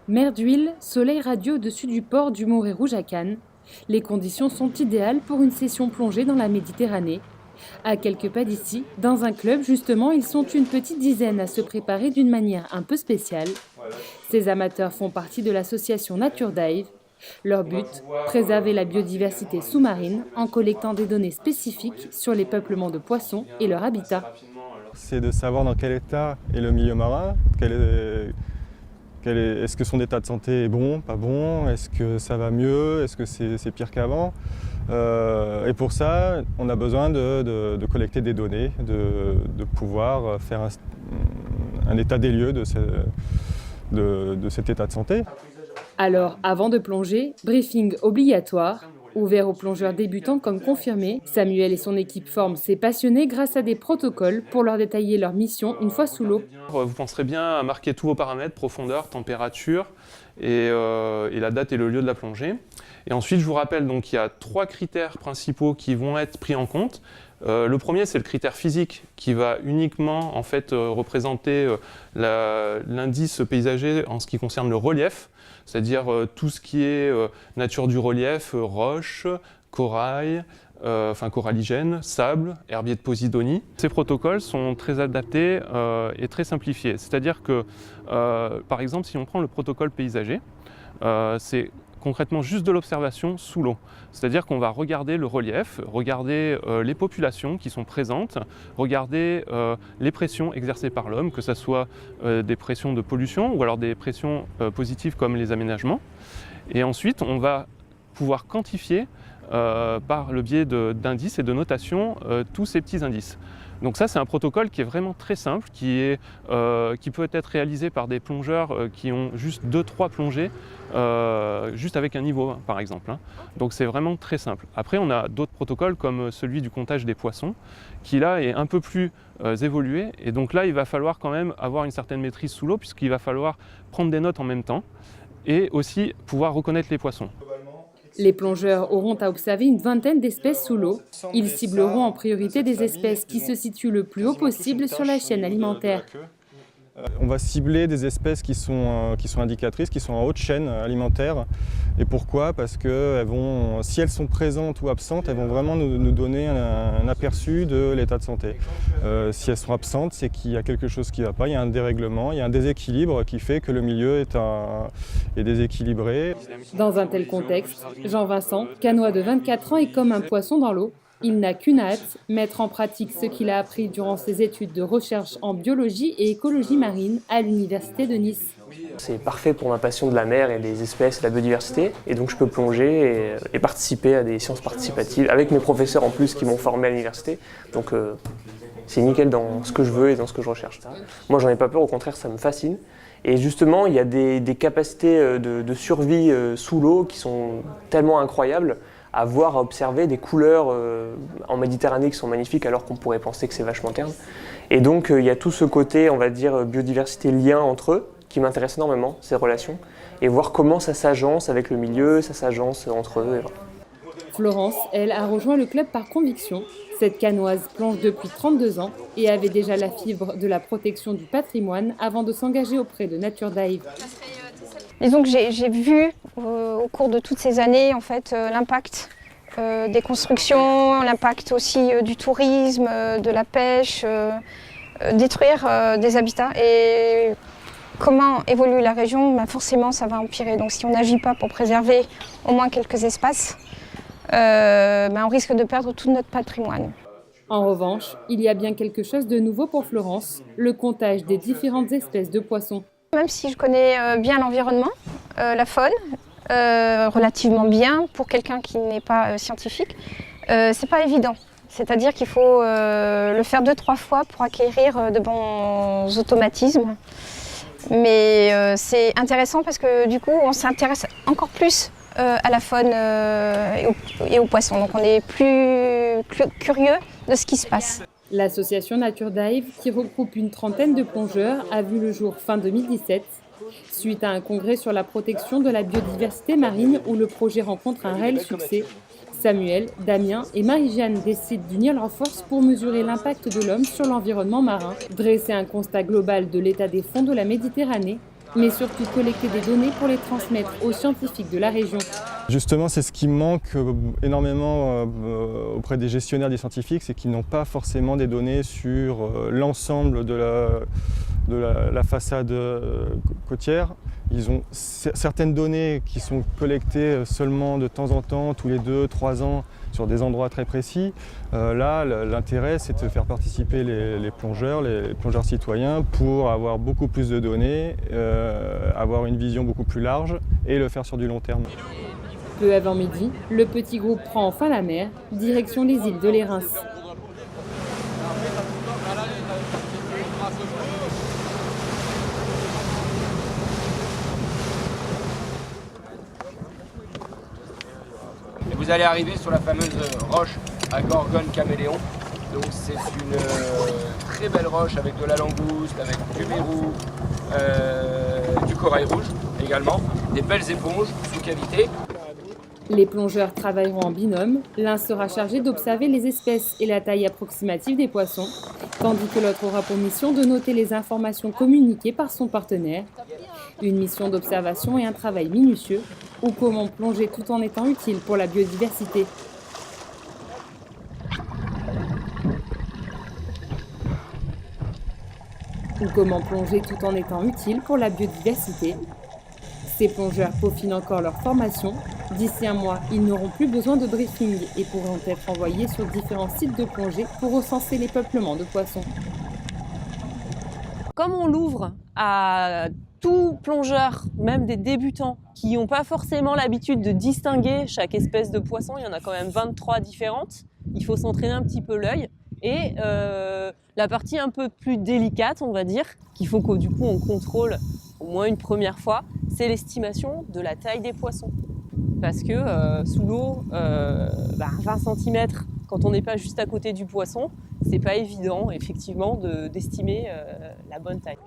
Mer d'huile, soleil radieux au-dessus du port du Morez Rouge à Cannes. Les conditions sont idéales pour une session plongée dans la Méditerranée. À quelques pas d'ici, dans un club justement, ils sont une petite dizaine à se préparer d'une manière un peu spéciale. Ces amateurs font partie de l'association Nature Dive. Leur but, préserver la biodiversité sous-marine en collectant des données spécifiques sur les peuplements de poissons et leur habitat. C'est de savoir dans quel état est le milieu marin, est-ce que son état de santé est bon, pas bon, est-ce que ça va mieux, est-ce que c'est pire qu'avant. Et pour ça, on a besoin de collecter des données, de pouvoir faire un état des lieux de cet état de santé. Alors, avant de plonger, briefing obligatoire. Ouvert aux plongeurs débutants comme confirmés, Samuel et son équipe forment ces passionnés grâce à des protocoles pour leur détailler leur mission une fois sous l'eau. Vous penserez bien à marquer tous vos paramètres, profondeur, température et la date et le lieu de la plongée. Et ensuite, je vous rappelle donc qu'il y a 3 critères principaux qui vont être pris en compte. Le premier, c'est le critère physique qui va uniquement en fait, représenter l'indice paysager en ce qui concerne le relief, c'est-à-dire tout ce qui est nature du relief, roches, corail, coralligène, sable, herbier de Posidonie. Ces protocoles sont très adaptés et très simplifiés. C'est-à-dire que, par exemple, si on prend le protocole paysager, c'est concrètement juste de l'observation sous l'eau. C'est-à-dire qu'on va regarder le relief, regarder les populations qui sont présentes, regarder les pressions exercées par l'homme, que ce soit des pressions de pollution ou alors des pressions positives comme les aménagements. Et ensuite, on va pouvoir quantifier par le biais d'indices et de notations tous ces petits indices. Donc ça, c'est un protocole qui est vraiment très simple, qui peut être réalisé par des plongeurs qui ont juste 2-3 plongées, juste avec un niveau 1 par exemple. Donc c'est vraiment très simple. Après, on a d'autres protocoles comme celui du comptage des poissons, qui là est un peu plus évolué. Et donc là, il va falloir quand même avoir une certaine maîtrise sous l'eau, puisqu'il va falloir prendre des notes en même temps et aussi pouvoir reconnaître les poissons. Les plongeurs auront à observer une vingtaine d'espèces sous l'eau. Ils cibleront en priorité des espèces qui se situent le plus haut possible sur la chaîne alimentaire. On va cibler des espèces qui sont indicatrices, qui sont en haute chaîne alimentaire. Et pourquoi ? Parce que si elles sont présentes ou absentes, elles vont vraiment nous donner un aperçu de l'état de santé. Si elles sont absentes, c'est qu'il y a quelque chose qui ne va pas, il y a un dérèglement, il y a un déséquilibre qui fait que le milieu est déséquilibré. Dans un tel contexte, Jean-Vincent, canois de 24 ans, est comme un poisson dans l'eau. Il n'a qu'une hâte, mettre en pratique ce qu'il a appris durant ses études de recherche en biologie et écologie marine à l'université de Nice. C'est parfait pour ma passion de la mer et des espèces et de la biodiversité. Et donc je peux plonger et participer à des sciences participatives avec mes professeurs en plus qui m'ont formé à l'université. Donc c'est nickel dans ce que je veux et dans ce que je recherche. Moi j'en ai pas peur, au contraire ça me fascine. Et justement il y a des capacités de survie sous l'eau qui sont tellement incroyables. À voir, à observer des couleurs en Méditerranée qui sont magnifiques alors qu'on pourrait penser que c'est vachement terne. Et donc il y a tout ce côté, on va dire, biodiversité, lien entre eux, qui m'intéresse énormément, ces relations, et voir comment ça s'agence avec le milieu, ça s'agence entre eux. Florence, elle, a rejoint le club par conviction. Cette canoise plonge depuis 32 ans et avait déjà la fibre de la protection du patrimoine avant de s'engager auprès de Nature Dive. Disons que j'ai vu au cours de toutes ces années en fait, l'impact des constructions, l'impact aussi du tourisme, de la pêche, détruire des habitats. Et comment évolue la région, forcément ça va empirer. Donc si on n'agit pas pour préserver au moins quelques espaces, on risque de perdre tout notre patrimoine. En revanche, il y a bien quelque chose de nouveau pour Florence, le comptage des différentes espèces de poissons. Même si je connais bien l'environnement, la faune, relativement bien pour quelqu'un qui n'est pas scientifique, c'est pas évident. C'est-à-dire qu'il faut le faire 2-3 fois pour acquérir de bons automatismes. Mais c'est intéressant parce que du coup on s'intéresse encore plus à la faune et aux poissons. Donc on est plus curieux de ce qui se passe. L'association Nature Dive, qui regroupe une trentaine de plongeurs, a vu le jour fin 2017, suite à un congrès sur la protection de la biodiversité marine où le projet rencontre un réel succès. Samuel, Damien et Marie-Jeanne décident d'unir leurs forces pour mesurer l'impact de l'homme sur l'environnement marin, dresser un constat global de l'état des fonds de la Méditerranée mais surtout collecter des données pour les transmettre aux scientifiques de la région. Justement, c'est ce qui manque énormément auprès des gestionnaires, des scientifiques, c'est qu'ils n'ont pas forcément des données sur l'ensemble de la façade côtière. Ils ont certaines données qui sont collectées seulement de temps en temps, tous les 2-3 ans, sur des endroits très précis. Là, l'intérêt, c'est de faire participer les plongeurs citoyens pour avoir beaucoup plus de données, avoir une vision beaucoup plus large et le faire sur du long terme. Peu avant midi, le petit groupe prend enfin la mer, direction les îles de l'Érins. Et vous allez arriver sur la fameuse roche à Gorgone Caméléon. Donc c'est une très belle roche avec de la langouste, avec du mérou, du corail rouge également, des belles éponges sous cavité. Les plongeurs travailleront en binôme. L'un sera chargé d'observer les espèces et la taille approximative des poissons, tandis que l'autre aura pour mission de noter les informations communiquées par son partenaire. Une mission d'observation et un travail minutieux, ou comment plonger tout en étant utile pour la biodiversité. Ou comment plonger tout en étant utile pour la biodiversité. Ces plongeurs peaufinent encore leur formation. D'ici un mois, ils n'auront plus besoin de briefing et pourront être envoyés sur différents sites de plongée pour recenser les peuplements de poissons. Comme on l'ouvre à tout plongeur, même des débutants, qui n'ont pas forcément l'habitude de distinguer chaque espèce de poisson, il y en a quand même 23 différentes, il faut s'entraîner un petit peu l'œil. Et la partie un peu plus délicate, on va dire, qu'il faut que du coup on contrôle au moins une première fois, c'est l'estimation de la taille des poissons. Parce que sous l'eau, 20 cm, quand on n'est pas juste à côté du poisson, c'est pas évident effectivement d'estimer la bonne taille.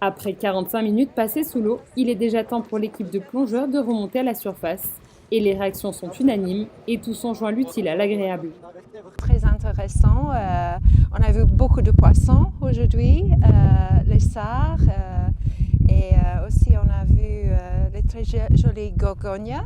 Après 45 minutes passées sous l'eau, il est déjà temps pour l'équipe de plongeurs de remonter à la surface. Et les réactions sont unanimes et tous ont joint l'utile à l'agréable. Très intéressant. On a vu beaucoup de poissons aujourd'hui, les sards et aussi on a vu les très jolies gorgonias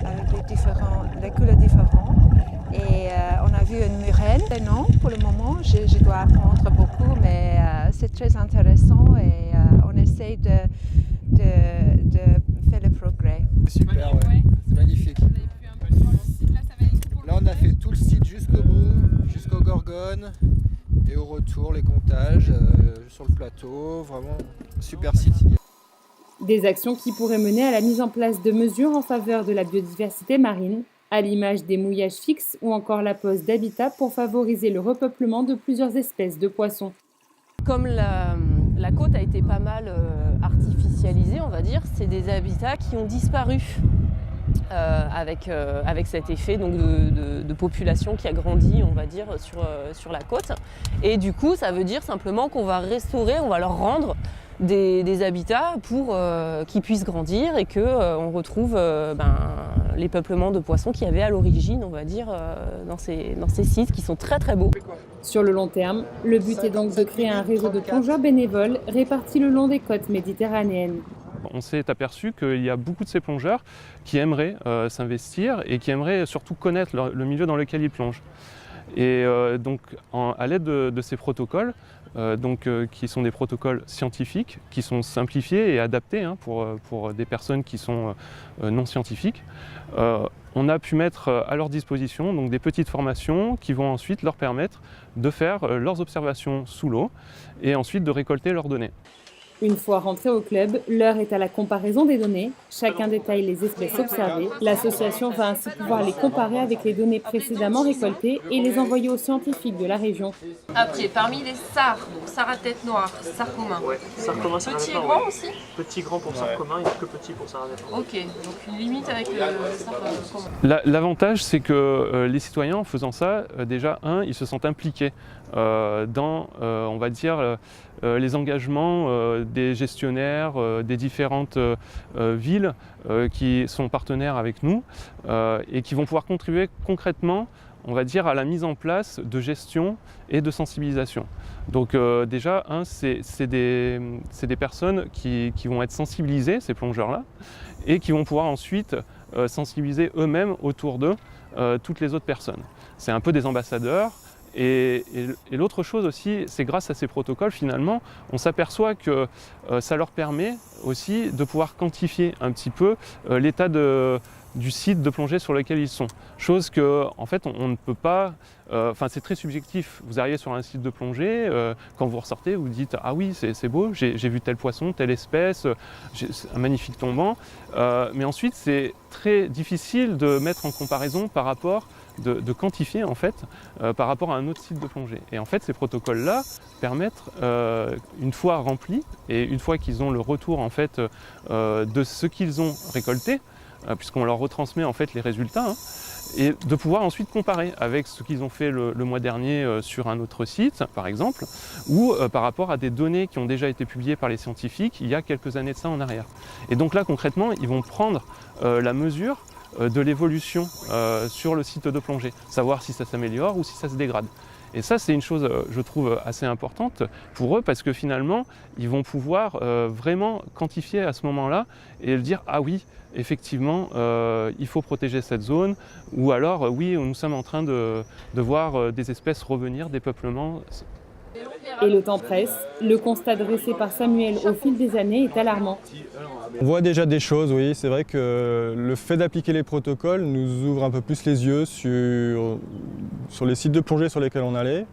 avec les couleurs différentes. Et on a vu une murène. Non, pour le moment, je dois apprendre beaucoup, mais c'est très intéressant et on essaie de faire le progrès. Super, ouais. C'est magnifique. Là, on a fait tout le site jusqu'au bout, jusqu'aux Gorgones et au retour, les comptages sur le plateau. Vraiment, super site. Des actions qui pourraient mener à la mise en place de mesures en faveur de la biodiversité marine, à l'image des mouillages fixes ou encore la pose d'habitats pour favoriser le repeuplement de plusieurs espèces de poissons. Comme la côte a été pas mal artificialisée, on va dire, c'est des habitats qui ont disparu avec cet effet donc, de population qui a grandi, on va dire, sur la côte. Et du coup, ça veut dire simplement qu'on va restaurer, on va leur rendre des habitats pour qu'ils puissent grandir et qu'on retrouve les peuplements de poissons qu'il y avait à l'origine, on va dire, dans ces sites qui sont très très beaux. Sur le long terme, le but est donc de créer un réseau de plongeurs bénévoles répartis le long des côtes méditerranéennes. On s'est aperçu qu'il y a beaucoup de ces plongeurs qui aimeraient s'investir et qui aimeraient surtout connaître le milieu dans lequel ils plongent. Et donc à l'aide de ces protocoles, qui sont des protocoles scientifiques, qui sont simplifiés et adaptés pour des personnes qui sont non scientifiques, on a pu mettre à leur disposition donc, des petites formations qui vont ensuite leur permettre de faire leurs observations sous l'eau et ensuite de récolter leurs données. Une fois rentrés au club, l'heure est à la comparaison des données. Chacun détaille les espèces observées. L'association va ainsi pouvoir les comparer avec les données précédemment récoltées et les envoyer aux scientifiques de la région. Après, parmi les sards, donc sards à tête noire, sards commun. Ouais, sards commun, Petit et grand aussi. Petit grand pour sards commun et plus petit pour sards à tête noire. Ok, donc une limite avec le sards commun. L'avantage, c'est que les citoyens, en faisant ça, déjà, ils se sentent impliqués dans, on va dire, les engagements des gestionnaires des différentes villes qui sont partenaires avec nous et qui vont pouvoir contribuer concrètement on va dire, à la mise en place de gestion et de sensibilisation. Donc déjà, c'est des personnes qui vont être sensibilisées, ces plongeurs-là, et qui vont pouvoir ensuite sensibiliser eux-mêmes autour d'eux toutes les autres personnes. C'est un peu des ambassadeurs. Et l'autre chose aussi, c'est grâce à ces protocoles, finalement, on s'aperçoit que ça leur permet aussi de pouvoir quantifier un petit peu l'état du site de plongée sur lequel ils sont. Chose que, en fait, on ne peut pas... Enfin, c'est très subjectif. Vous arrivez sur un site de plongée, quand vous ressortez, vous dites « Ah oui, c'est beau, j'ai vu tel poisson, telle espèce, un magnifique tombant. » Mais ensuite, c'est très difficile de mettre en comparaison par rapport, de quantifier, en fait, par rapport à un autre site de plongée. Et en fait, ces protocoles-là permettent, une fois remplis, et une fois qu'ils ont le retour, en fait, de ce qu'ils ont récolté, puisqu'on leur retransmet en fait les résultats, et de pouvoir ensuite comparer avec ce qu'ils ont fait le mois dernier sur un autre site, par exemple, ou par rapport à des données qui ont déjà été publiées par les scientifiques il y a quelques années de ça en arrière. Et donc là, concrètement, ils vont prendre la mesure de l'évolution sur le site de plongée, savoir si ça s'améliore ou si ça se dégrade. Et ça, c'est une chose, je trouve, assez importante pour eux, parce que finalement, ils vont pouvoir vraiment quantifier à ce moment-là et dire « Ah oui, effectivement, il faut protéger cette zone » ou alors « Oui, nous sommes en train de voir des espèces revenir, des peuplements ». Et le temps presse. Le constat dressé par Samuel au fil des années est alarmant. On voit déjà des choses, oui. C'est vrai que le fait d'appliquer les protocoles nous ouvre un peu plus les yeux sur les sites de plongée sur lesquels on allait.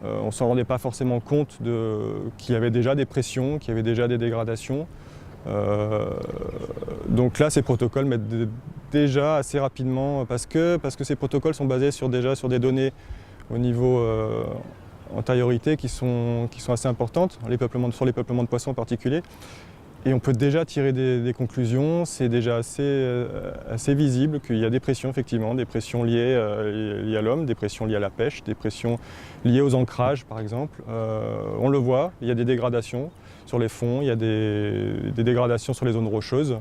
On ne s'en rendait pas forcément compte qu'il y avait déjà des pressions, qu'il y avait déjà des dégradations. Donc là, ces protocoles mettent déjà assez rapidement, parce que ces protocoles sont basés sur des données au niveau antériorité qui sont assez importantes, sur les peuplements de poissons en particulier. Et on peut déjà tirer des conclusions, c'est déjà assez visible qu'il y a des pressions, effectivement, des pressions liées à l'homme, des pressions liées à la pêche, des pressions liées aux ancrages, par exemple. On le voit, il y a des dégradations sur les fonds, il y a des dégradations sur les zones rocheuses.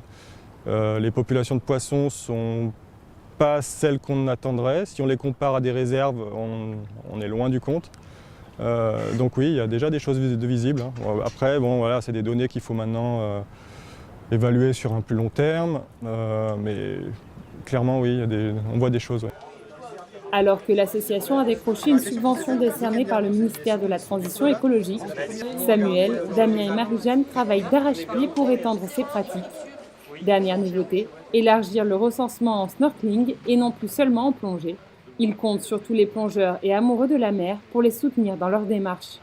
Les populations de poissons ne sont pas celles qu'on attendrait. Si on les compare à des réserves, on est loin du compte. Donc oui, il y a déjà des choses visibles. Après, bon, voilà, c'est des données qu'il faut maintenant évaluer sur un plus long terme, mais clairement, oui, on voit des choses. Ouais. Alors que l'association a décroché une subvention décernée par le ministère de la Transition écologique, Samuel, Damien et Marie-Jeanne travaillent d'arrache-pied pour étendre ces pratiques. Dernière nouveauté, élargir le recensement en snorkeling et non plus seulement en plongée. Ils comptent sur tous les plongeurs et amoureux de la mer pour les soutenir dans leur démarche.